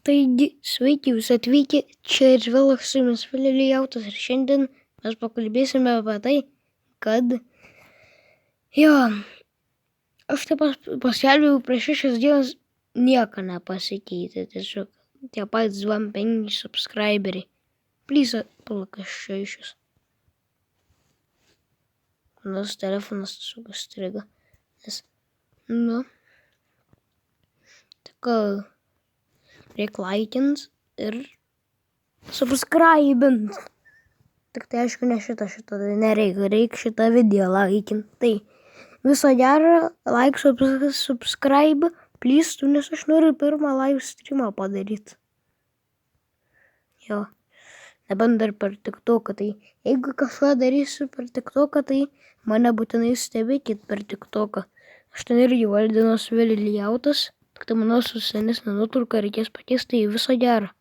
Taigi, sveiki jūs atvykę, čia ir vėl su jumis Viliautas ir šiandien mes pakalbėsime apie tai, kad aš taip paskelbiau prieš 6 dienas, nieko nepasikeitė, tiesiog tie patys 25 subscriberiai. Please, palakaščiaišius. Manas telefonas tiesiog striga, nes, tik reik laikint ir subscribint. Tik tai aišku, ne šitą nereikia, reikia šitą video laikint. Tai viso gero, like, subscribe, please, nes aš noriu pirmą live streamą padaryti. Nebent dar per TikToką, tai jeigu kažką darysiu per TikToką, tai mane būtinai stebėkit per TikToką. Aš ten irgi valdinos Viliautas, tik tai mano su senesnė nuotrauka reikės pakeisti į viso gero.